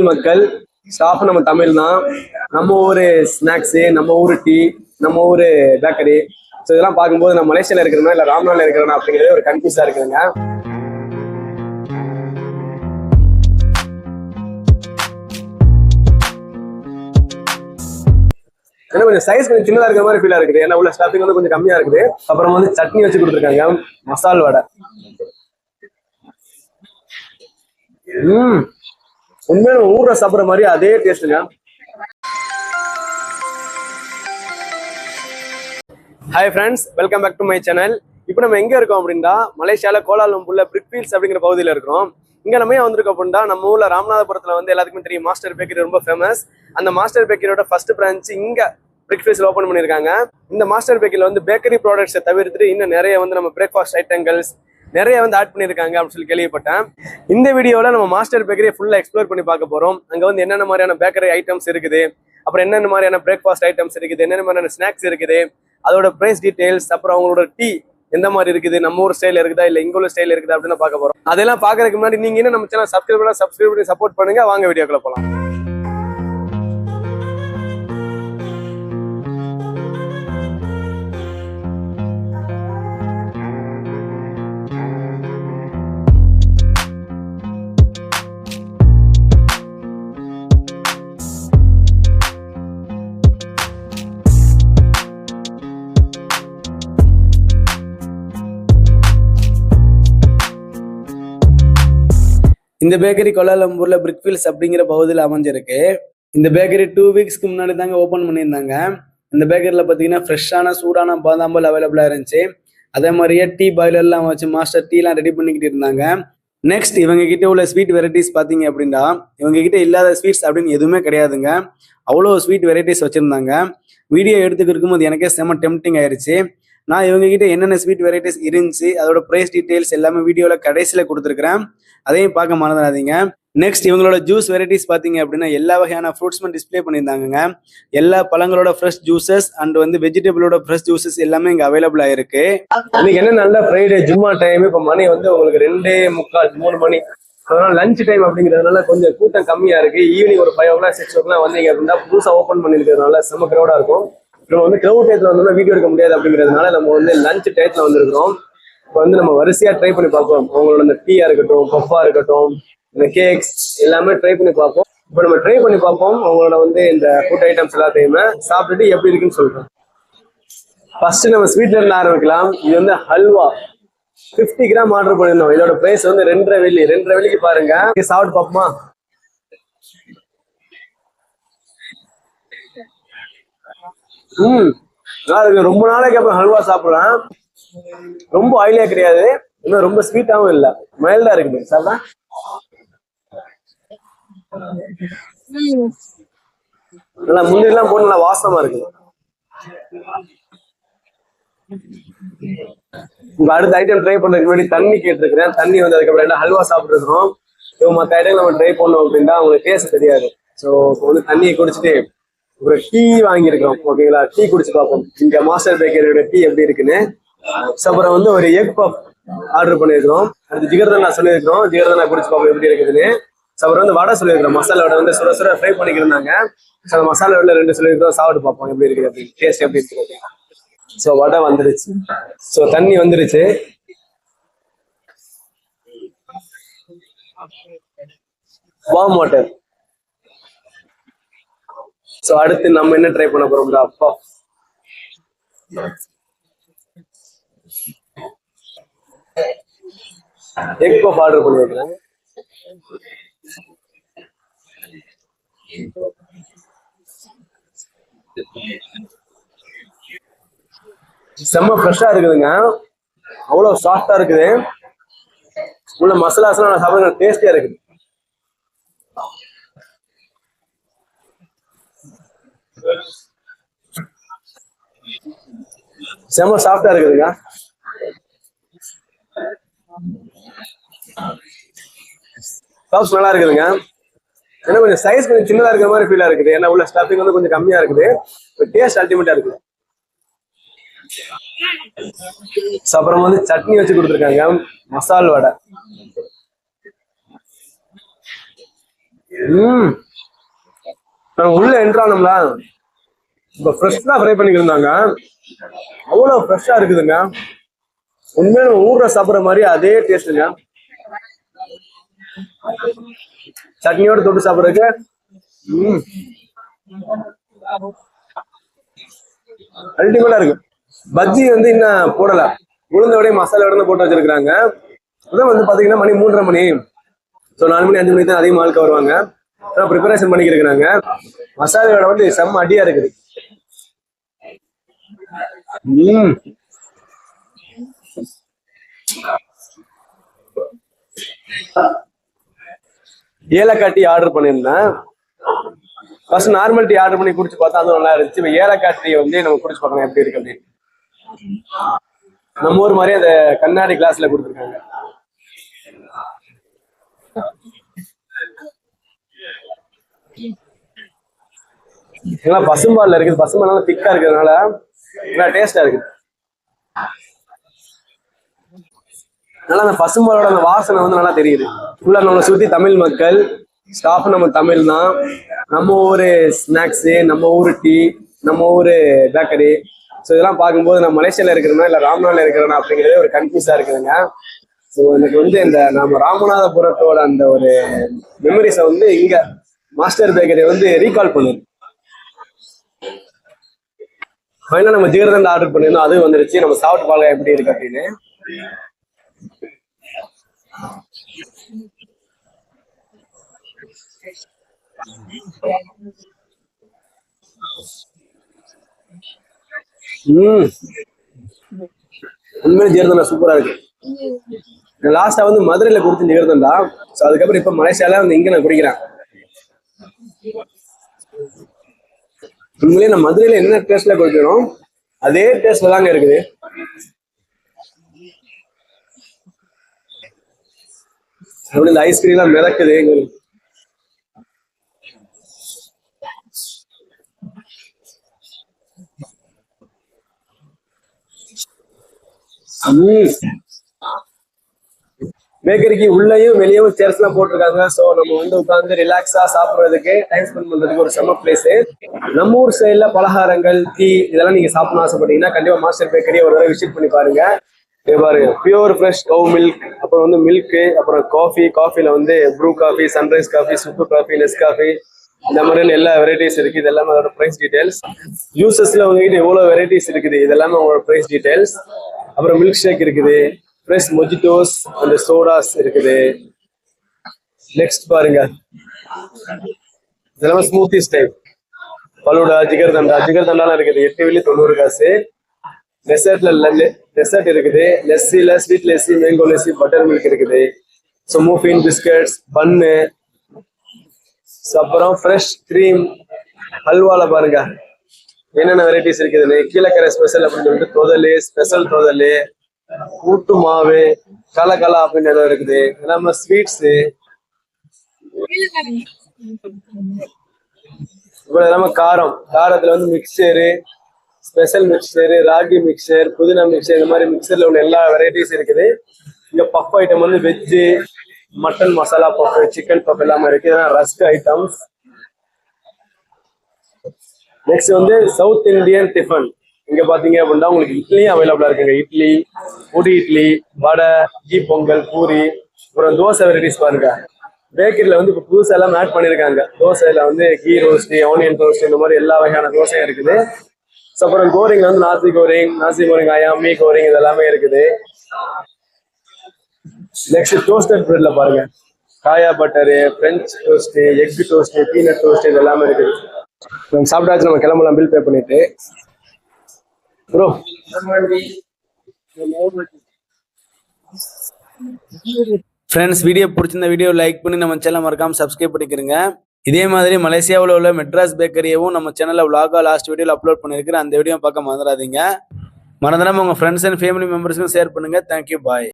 மக்கள் ஸ்டாஃப் நம்ம தமிழ் தான். நம்ம ஊர் ஸ்நாக்ஸு, நம்ம ஊர் டீ, நம்ம ஊர் பேக்கரி. ஸோ இதெல்லாம் பார்க்கும்போது நான் மலேசியாவில் இருக்கிறேன்னா இல்லை ராம்நாட்டில் இருக்கிறேன்னா அப்படிங்கிறது ஒரு கன்ஃபியூஸாக இருக்குதுங்க. ஏன்னா கொஞ்சம் சைஸ் கொஞ்சம் சின்னதாக இருக்கிற மாதிரி ஃபீலாக இருக்குது. ஏன்னா உள்ள ஸ்டாஃபிங் வந்து கொஞ்சம் கம்மியாக இருக்குது. அப்புறம் வந்து சட்னி வச்சு கொடுத்துருக்காங்க, மசால் வடை. உண்மையான ஊரை சாப்பிட்ற மாதிரி அதே டேஸ்ட்டுங்க. Hi friends, welcome back to my channel. இப்போ நம்ம எங்கே இருக்கோம் அப்படின்னா மலேசியாவில் கோலாலம்பூர்ல பிரிக்ஃபீல்ட்ஸ் அப்படிங்கிற பகுதியில் இருக்கிறோம். இங்கே நம்ம ஏன் வந்திருக்கோம் அப்படின்னா நம்ம ஊரில் ராமநாதபுரத்தில் வந்து எல்லாத்துக்குமே தெரியும் மாஸ்டர் பேக்கரி ரொம்ப ஃபேமஸ். அந்த மாஸ்டர் பேக்கரியோட ஃபர்ஸ்ட் பிரான்ச் இங்கே பிரிக்ஃபீல்ட்ஸில் ஓப்பன் பண்ணியிருக்காங்க. இந்த மாஸ்டர் பேக்கரியில் வந்து பேக்கரி ப்ராடக்ட்ஸை தவிர்த்துட்டு இன்னும் நிறைய வந்து நம்ம பிரேக்ஃபாஸ்ட் ஐட்டங்கள்ஸ் நிறைய வந்து ஆட் பண்ணியிருக்காங்க அப்படின்னு சொல்லி கேள்விப்பட்டேன். இந்த வீடியோவில் நம்ம மாஸ்டர் பேக்கரியை ஃபுல்லாக எக்ஸ்ப்ளோர் பண்ணி பார்க்க போகிறோம். அங்கே வந்து என்னென்ன மாதிரியான பேக்கரி ஐட்டம்ஸ் இருக்குது, அப்புறம் என்னென்ன மாதிரியான பிரேக்ஃபாஸ்ட் ஐட்டம்ஸ் இருக்குது, என்னென்ன மாதிரியான ஸ்நாக்ஸ் இருக்குது, அதோட ப்ரைஸ் டீடைல்ஸ், அப்புறம் அவங்களோட டீ எந்த மாதிரி இருக்குது, நம்ம ஊர் ஸ்டைல் இருக்குதா இல்லை இங்க உள்ள ஸ்டைல் இருக்குதா அப்படின்னு பார்க்க போகிறோம். அதெல்லாம் பார்க்கறதுக்கு முன்னாடி நீங்கள் என்ன நம்ம சேனல் சப்ஸ்கிரைப் பண்ணி சப்போர்ட் பண்ணுங்க. வாங்க வீடியோக்குள்ள போகலாம். இந்த பேக்கரி கோலாலம்பூர்ல பிரிக்ஃபீல்ட்ஸ் அப்படிங்கிற பகுதியில் அமைஞ்சிருக்கு. இந்த பேக்கரி 2 வீக்ஸ்க்கு முன்னாடி தாங்க ஓப்பன் பண்ணியிருந்தாங்க. இந்த பேக்கரியில் பார்த்தீங்கன்னா ஃப்ரெஷ்ஷான சூடான பாதாம்பால் அவைலபிளாக இருந்துச்சு. அதே மாதிரியே டீ பாய்லர்லாம் வச்சு மாஸ்டர் டீலாம் ரெடி பண்ணிக்கிட்டு இருந்தாங்க. நெக்ஸ்ட் இவங்க கிட்ட உள்ள ஸ்வீட் வெரைட்டிஸ் பார்த்தீங்க அப்படின்னா இவங்க கிட்ட இல்லாத ஸ்வீட்ஸ் அப்படின்னு எதுவுமே கிடையாதுங்க. அவ்வளோ ஸ்வீட் வெரைட்டிஸ் வச்சுருந்தாங்க. வீடியோ எடுத்துக்கிட்டு இருக்கும்போது எனக்கே செம்ம டெம்ப்டிங் ஆயிடுச்சு. நான் இவங்க கிட்ட என்னென்ன ஸ்வீட் வெரைட்டிஸ் இருந்துச்சு அதோட ப்ரைஸ் டீடைல்ஸ் எல்லாமே வீடியோவில் கடைசியில் கொடுத்துருக்குறேன். அதையும் பார்க்க மறந்துடாதீங்க. நெக்ஸ்ட் இவங்களோட ஜூஸ் வெரைட்டிஸ் பார்த்தீங்க அப்படின்னா எல்லா வகையான ஃப்ரூட்ஸுமே டிஸ்பிளே பண்ணியிருந்தாங்க. எல்லா பழங்களோட ஃப்ரெஷ் ஜூசஸ் அண்ட் வந்து வெஜிடபிளோட ஃப்ரெஷ் ஜூசஸ் எல்லாமே இங்கே அவைலபிளாக இருக்கு. இன்னைக்கு என்ன நல்ல ஃப்ரைடே ஜும்மா டைம். இப்போ மணி வந்து உங்களுக்கு 2:45 3 மணி. அதனால லஞ்ச் டைம் அப்படிங்கிறதுனால கொஞ்சம் கூட்டம் கம்மியா இருக்கு. ஈவினிங் ஒரு 5 o'clock 6 o'clock வந்தீங்க அப்படின்னா புதுசாக ஓப்பன் பண்ணிருக்கிறதுனால செம்ம கிரௌடா இருக்கும். நம்ம வந்து கிரௌட் டயத்தில் வந்தோம்னா வீடியோ எடுக்க முடியாது அப்படிங்கிறதுனால நம்ம வந்து லஞ்ச் டயத்தில் வந்துருக்கிறோம். இப்போ வந்து நம்ம வரிசையா ட்ரை பண்ணி பார்ப்போம். அவங்களோட இந்த டீயா இருக்கட்டும், பஃபா இருக்கட்டும், இந்த கேக்ஸ் எல்லாமே ட்ரை பண்ணி பார்ப்போம். இப்போ நம்ம ட்ரை பண்ணி பார்ப்போம் அவங்களோட வந்து இந்த ஃபுட் ஐட்டம்ஸ் எல்லாத்தையுமே சாப்பிட்டுட்டு எப்படி இருக்குன்னு சொல்றோம். ஃபர்ஸ்ட் நம்ம ஸ்வீட்ல இருந்து ஆரம்பிக்கலாம். இது வந்து ஹல்வா 50 கிராம் ஆர்டர் பண்ணிருந்தோம். இதோட பிரைஸ் வந்து 2.5 வெள்ளி. 2.5 வெள்ளிக்கு பாருங்க. சாப்பிட்டு பார்ப்போமா? ரொம்ப நாளைக்கு அப்புறம் ஹல்வா சாப்பிடுறேன். ரொம்ப ஆயிலியா கிடையாது, இன்னும் ரொம்ப ஸ்வீட்டாவும் இல்ல, மைல்டா இருக்குது. சாப்பிட்டா நல்லா முந்திரி எல்லாம் போட்டு நல்லா வாசமா இருக்குது. உங்க அடுத்த ஐட்டம் ட்ரை பண்றதுக்கு முன்னாடி தண்ணி கேட்டிருக்கிறேன். தண்ணி வந்து அதுக்கப்புறம் ஹல்வா சாப்பிட்டு இருக்கோம். மற்ற ஐட்டம் நம்ம ட்ரை பண்ணோம் அப்படின்னா உங்களுக்கு டேஸ்ட் தெரியாது. ஸோ இப்போ வந்து தண்ணியை குடிச்சிட்டு ஒரு டீ வாங்கியிருக்கிறோம். ஓகேங்களா, டீ குடிச்சு பார்ப்போம் இங்க மாஸ்டர் பேக்கரியோட டீ எப்படி இருக்குன்னு. அப்புறம் வந்து ஒரு எக் பஃப் ஆர்டர் பண்ணியிருக்கிறோம். அடுத்து ஜிகர்தனா சொல்லியிருக்கிறோம். ஜிகர்தனா குடிச்சு பார்ப்போம் எப்படி இருக்குதுன்னு. அப்புறம் வந்து வடை சொல்லியிருக்கிறோம். மசாலா வடை வந்து சுட சுட ஃப்ரை பண்ணிக்கிருந்தாங்க. ஸோ அந்த மசாலா வடை 2 சொல்லியிருக்கிறோம். சாப்பிட்டு பார்ப்போம் எப்படி இருக்குது அப்படின்னு, டேஸ்ட் எப்படி இருக்குது அப்படின்னு. ஸோ வடை வந்துருச்சு. ஸோ தண்ணி வந்துருச்சு. Warm water. சோ அடுத்து நம்ம என்ன ட்ரை பண்ண போறோம்? அப்பா எக் பஃப் ஆர்டர் பண்ணி வைக்கிறேன். செம்ம ஃப்ரெஷ்ஷா இருக்குதுங்க. அவ்வளவு சாஃப்டா இருக்குது. உள்ள மசாலாஸ் எல்லாம் சாப்பிட டேஸ்டியா இருக்குது. செம்ம சாஃப்டா இருக்குதுங்க. பப்ஸ் நல்லா இருக்குதுங்க. ஏன்னா கொஞ்சம் சைஸ் கொஞ்சம் சின்னதா இருக்கிற மாதிரி ஃபீலா இருக்குது. ஏன்னா உள்ள ஸ்டஃபிங் வந்து கொஞ்சம் கம்மியா இருக்குது. டேஸ்ட் அல்டிமேட்டா இருக்குது. அப்புறம் வந்து சட்னி வச்சு கொடுத்துருக்காங்க, மசால் வடை. நாங்க உள்ள என்ட்ரானோம்ல, இப்ப ஃப்ரெஷ்ஷா ஃப்ரை பண்ணிக்கிருந்தாங்க. அவ்வளவு ஃப்ரெஷ்ஷா இருக்குதுங்க. உண்மையில நம்ம ஊர்ல சாப்பிடுற மாதிரி அதே டேஸ்ட்டுங்க. சட்னியோட தொட்டு சாப்பிடுறதுக்கு அல்டிமேட்டா இருக்கு. பஜ்ஜி வந்து இன்னும் போடல, உளுந்தோடய மசாலாவோட போட்டு வச்சிருக்காங்க. அதான் வந்து பாத்தீங்கன்னா மணி 3:30 மணி. ஸோ 4 மணி 5 மணிக்கு தான் அதிகமாக ஆளுக்க வருவாங்க. ப்ரிப்பரேஷன் பண்ணிக்கிறாங்க. மசாலாவோட வந்து செம்ம அடியா இருக்குது. ஏலக்காய் டீ ஆர்டர் பண்ணியிருந்தேன். ஃபர்ஸ்ட் நார்மல் டீ ஆர்டர் பண்ணி குடிச்சு பார்த்தா அதுவும் நல்லா இருந்துச்சு. இப்போ ஏலக்காய் டீ வந்து நம்ம குடிச்சு பார்க்கலாம் எப்படி இருக்கு அப்படின்னு. நம்ம ஊர் மாதிரி அந்த கண்ணாடி கிளாஸ்ல கொடுத்துருக்காங்க. இதெல்லாம் பசும்பால்ல இருக்குது. பசும்பால் நல்லா திக்கா இருக்கிறதுனால நல்லா டேஸ்டா இருக்குது. நல்லா அந்த பசும்பாலோட அந்த வாசனை வந்து நல்லா தெரியுது. ஃபுல்லா நம்மளை சுத்தி தமிழ் மக்கள், ஸ்டாஃப் நம்ம தமிழ் தான். நம்ம ஊரு ஸ்நாக்ஸு, நம்ம ஊரு டீ, நம்ம ஊரு பேக்கரி. ஸோ இதெல்லாம் பார்க்கும்போது நான் மலேசியால இருக்கிறேன்னா இல்லை ராமநாட்டில் இருக்கிறேன்னா அப்படிங்கிறதே ஒரு கன்ஃபியூஸா இருக்குதுங்க. ஸோ எனக்கு வந்து இந்த நம்ம ராமநாதபுரத்தோட அந்த ஒரு மெமரிஸை வந்து இங்க மாஸ்டர் பேக்கரி வந்து ரீகால் பண்ணுது. ஃபைனலாக நம்ம ஜீரதண்டா ஆர்டர் பண்ணியிருந்தோம், அது வந்துருச்சு. நம்ம சாப்பிட்டு பார்க்க எப்படி இருக்கு அப்படின்னு. உண்மையிலே ஜீரதண்டா சூப்பரா இருக்கு. லாஸ்டா வந்து மதுரையில கொடுத்து ஜீரதண்டா. ஸோ அதுக்கப்புறம் இப்ப மலேசியால வந்து இங்க நான் குடிக்கிறேன். உண்மையிலே நான் மதுரையில என்ன டேஸ்ட்ல குடிக்கிறோம் அதே டேஸ்ட்ல தாங்க இருக்குது. அப்படி இந்த ஐஸ்கிரீம் எல்லாம் மிதக்குது. பேக்கரிக்கு உள்ளேயும் வெளியவும் சேர்ஸ் எல்லாம் போட்டிருக்காங்க. ஸோ நம்ம வந்து உட்காந்து ரிலாக்ஸா சாப்பிட்றதுக்கு, டைம் ஸ்பெண்ட் பண்றதுக்கு ஒரு செம்ம பிளேஸ். நம்ம ஊர் சைட்ல பலகாரங்கள், டீ இதெல்லாம் நீங்க சாப்பிடணும் ஆசைப்பட்டீங்கன்னா கண்டிப்பா மாஸ்டர் பேக்கரியை ஒரு தடவை விசிட் பண்ணி பாருங்க. பாருங்க, பியூர் ஃப்ரெஷ் கவு மில்க், அப்புறம் வந்து மில்க்கு, அப்புறம் காஃபி. காஃபில வந்து Bru coffee, Sunrise coffee, super coffee, Nes coffee, இந்த மாதிரி எல்லா வெரைட்டிஸ் இருக்கு. இது எல்லாமே அதோட பிரைஸ் டீடைல்ஸ். ஜூசஸ்ல உங்ககிட்ட எவ்வளவு வெரைட்டிஸ் இருக்குது, இது எல்லாமே உங்களோட பிரைஸ் டீடைல்ஸ். அப்புறம் மில்க் ஷேக் இருக்குது, ஃப்ரெஷ் மொஜிட்டோஸ் அந்த சோடாஸ் இருக்குது. நெக்ஸ்ட் பாருங்க, இதெல்லாம் ஸ்மூத்திஸ் டைப். பலூடா, ஜிகர்தண்டா. ஜிகர்தண்டாலாம் இருக்குது 8 வெள்ளி 90 காசு. டெசர்ட் இருக்குது. லெஸ்ஸில sweet lassi, mango lassi, butter milk இருக்குது. ஸோ மூஃபின், பிஸ்கட்ஸ், பன்னு, அப்புறம் ஃப்ரெஷ் கிரீம். ஹல்வால பாருங்க என்னென்ன வெரைட்டிஸ் இருக்குதுன்னு. கீழக்கரை ஸ்பெஷல் அப்படின்னு சொல்லிட்டு தொதல், ஸ்பெஷல் தொதல், கூட்டு மாவு, கலகலா அப்படின்னு எல்லாம் இருக்குது. எல்லாமே ஸ்வீட்ஸு. இப்போ எல்லாமே காரம். காரத்துல வந்து mixture, special mixture, ragi mixture, புதினா மிக்சர், இந்த மாதிரி மிக்சர்ல உள்ள எல்லா வெரைட்டிஸ் இருக்குது. இங்க பஃப் ஐட்டம் வந்து veg, mutton masala puff, chicken puff எல்லாமே இருக்கு. இதெல்லாம் ரஸ்க் ஐட்டம்ஸ். நெக்ஸ்ட் வந்து சவுத் இந்தியன் டிஃபன். இங்க பாத்தீங்க அப்படின்னா உங்களுக்கு இட்லியும் அவைலபிளா இருக்குங்க. இட்லி, பொடி இட்லி, வடை, கீ பொங்கல், பூரி, அப்புறம் தோசை வெரைட்டிஸ் பாருங்க. பேக்கரியில வந்து இப்போ புதுசா எல்லாம் ஆட் பண்ணிருக்காங்க. தோசையில வந்து கீ ரோஸ்ட், ஆனியன் ரோஸ்ட், இந்த மாதிரி எல்லா வகையான தோசையும் இருக்குது. அப்புறம் கோரிங்ல வந்து நாசி கோரிங் ஆயா, மீ கோரிங் இது எல்லாமே இருக்குது. நெக்ஸ்ட் டோஸ்டட் பிரெட்ல பாருங்க, காயா butter, French toast, egg toast, peanut toast இது எல்லாமே இருக்குது. நம்ம சாப்பிட்டாச்சு, நம்ம கிளம்பலாம் பில் பே பண்ணிட்டு. ப்ரோ ஃப்ரெண்ட்ஸ், வீடியோ பிடிச்சிருந்த வீடியோ லைக் பண்ணி நம்ம சேனல் மறக்காம சப்ஸ்கிரைப் பண்ணிக்கிறங்க. இதே மாதிரி மலேசியாவில் உள்ள மெட்ராஸ் பேக்கரியவும் நம்ம சேனலில் விலாகா லாஸ்ட் வீடியோவில் அப்லோட் பண்ணியிருக்கிறேன். அந்த வீடியோ பார்க்க மறந்துடாதீங்க. மறந்துடாம உங்கள் ஃப்ரெண்ட்ஸ் அண்ட் ஃபேமிலி மெம்பர்ஸ்க்கும் ஷேர் பண்ணுங்க. தேங்க்யூ, பாய்.